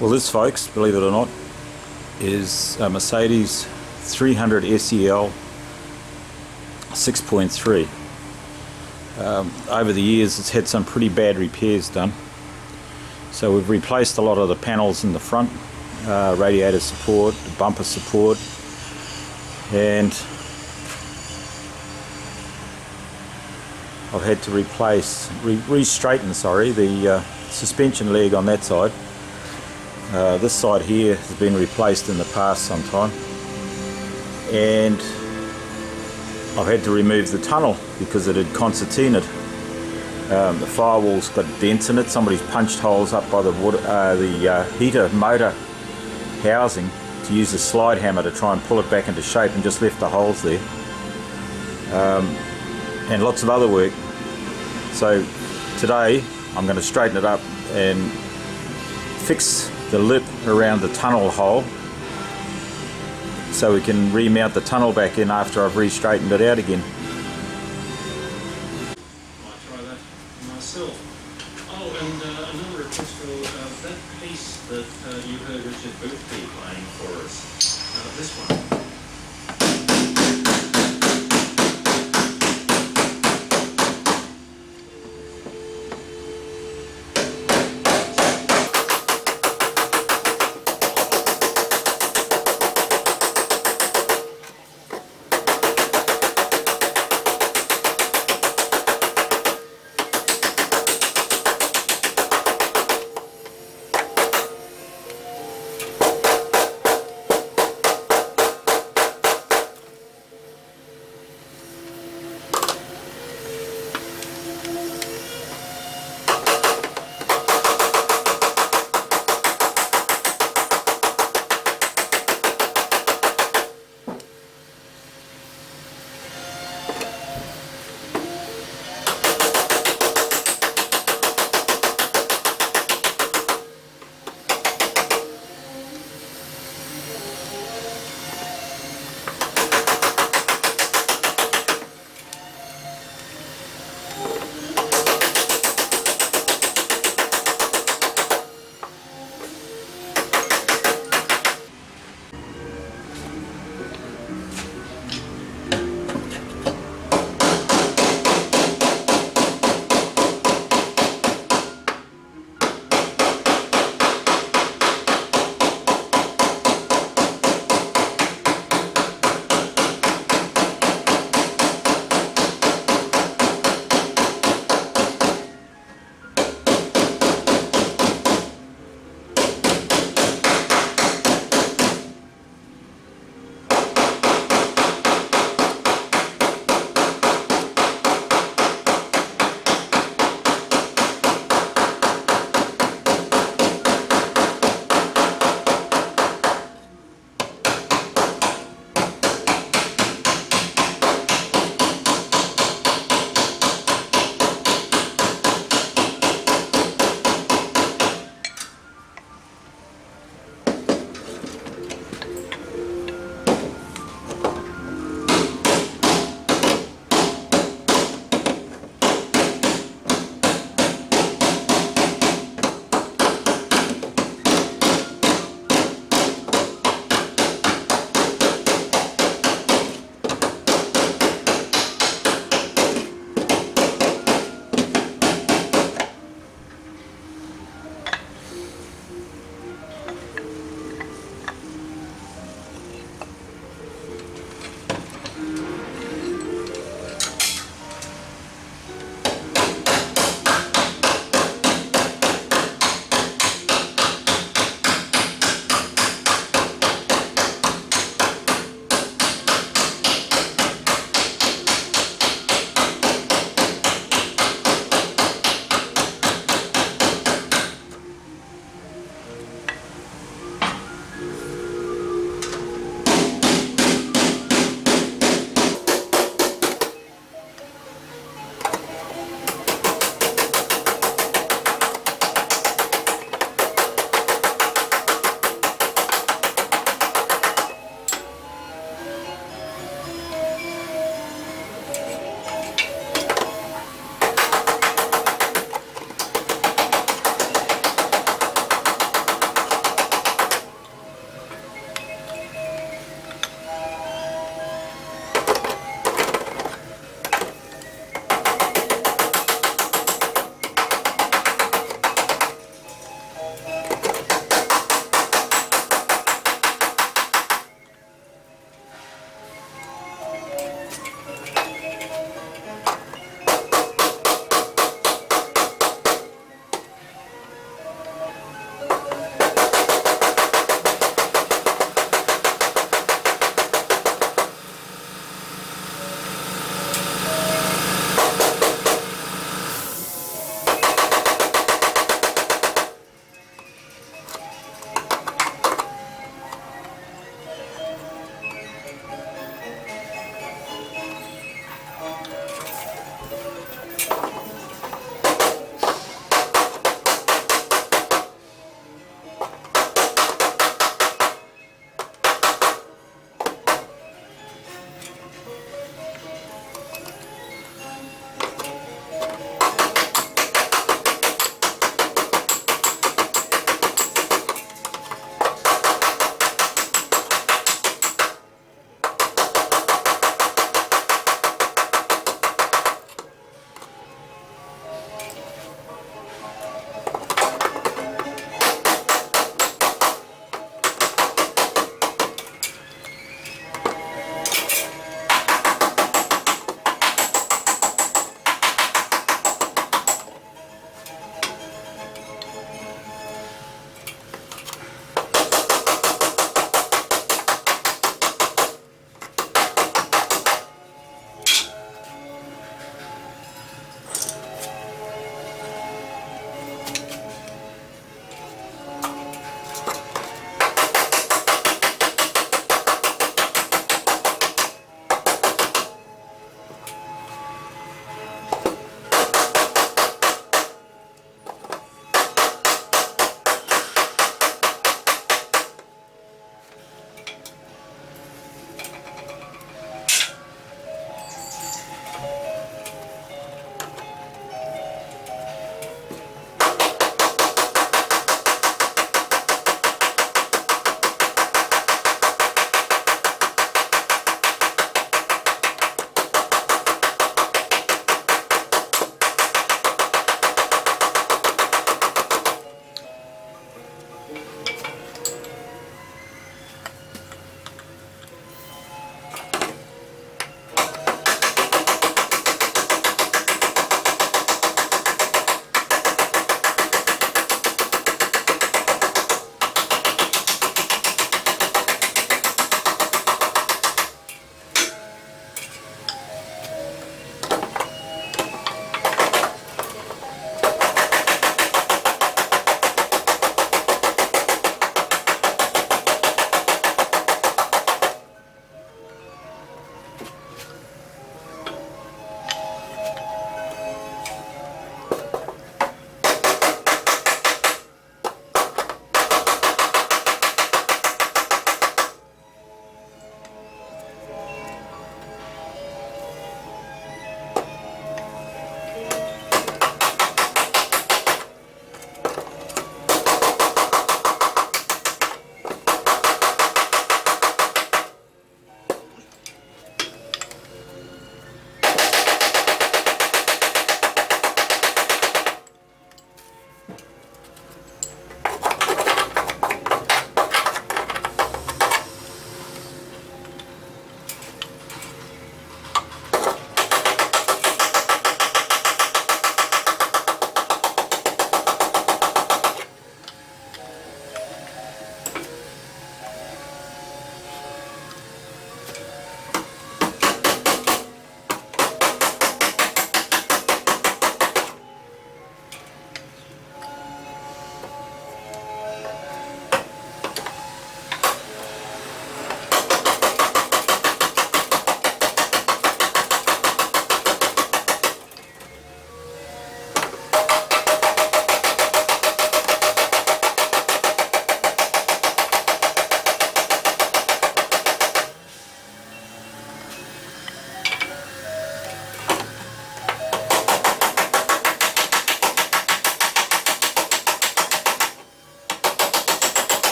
Well, this, folks, believe it or not, is a Mercedes 300 SEL 6.3. Over the years it's had some pretty bad repairs done, so we've replaced a lot of the panels in the front, radiator support, bumper support, and I've had to re-straighten the suspension leg on that side. This side here has been replaced in the past sometime, and I've had to remove the tunnel because it had concertinaed. The firewall's got dents in it. Somebody's punched holes up by the heater motor housing to use a slide hammer to try and pull it back into shape, and just left the holes there. And lots of other work. So today I'm going to straighten it up and fix the lip around the tunnel hole so we can remount the tunnel back in after I've re-straightened it out again. Might try that myself. Oh, and another request for that piece that you heard Richard Boothby playing for us. This one.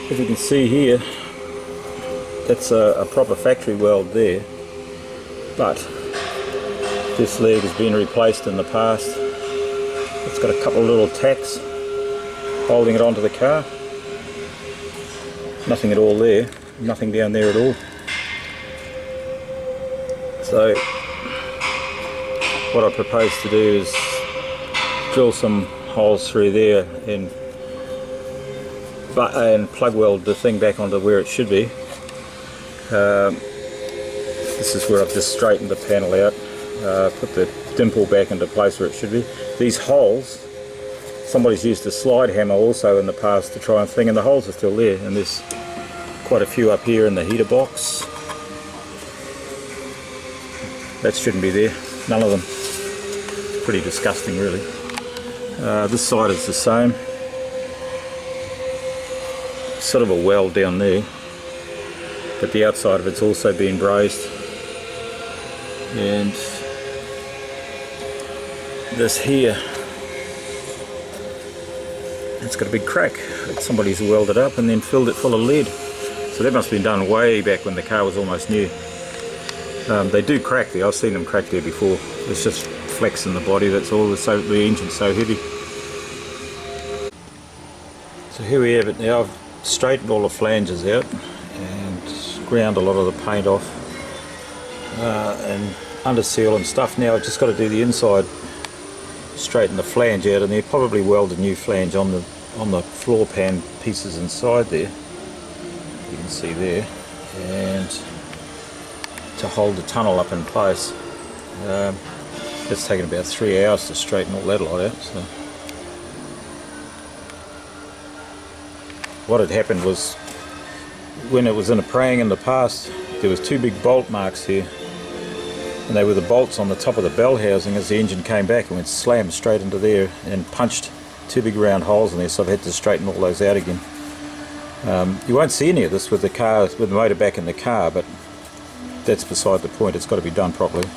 As you can see here, that's a proper factory weld there, but this leg has been replaced in the past. It's got a couple of little tacks holding it onto the car. Nothing at all there, nothing down there at all. So what I propose to do is drill some holes through there and plug weld the thing back onto where it should be. This is where I've just straightened the panel out, put the dimple back into place where it should be. These holes, somebody's used a slide hammer also in the past to try and thing, and the holes are still there, and there's quite a few up here in the heater box. That shouldn't be there, none of them. Pretty disgusting really. This side is the same. Sort of a weld down there, but the outside of it's also been brazed. And this here, it's got a big crack. Somebody's welded up and then filled it full of lead. So that must have been done way back when the car was almost new. They do crack there, I've seen them crack there before. It's just flex in the body, that's all. The engine's so heavy. So here we have it now. I've straightened all the flanges out and ground a lot of the paint off and under seal and stuff. Now I've just got to do the inside, straighten the flange out, and then probably weld a new flange on the floor pan pieces inside there. You can see there, and to hold the tunnel up in place. It's taken about 3 hours to straighten all that lot out. So what had happened was, when it was in a praying in the past, there was 2 big bolt marks here, and they were the bolts on the top of the bell housing. As the engine came back, it went slammed straight into there and punched 2 big round holes in there, so I've had to straighten all those out again. You won't see any of this with the car, with the motor back in the car, but that's beside the point. It's got to be done properly.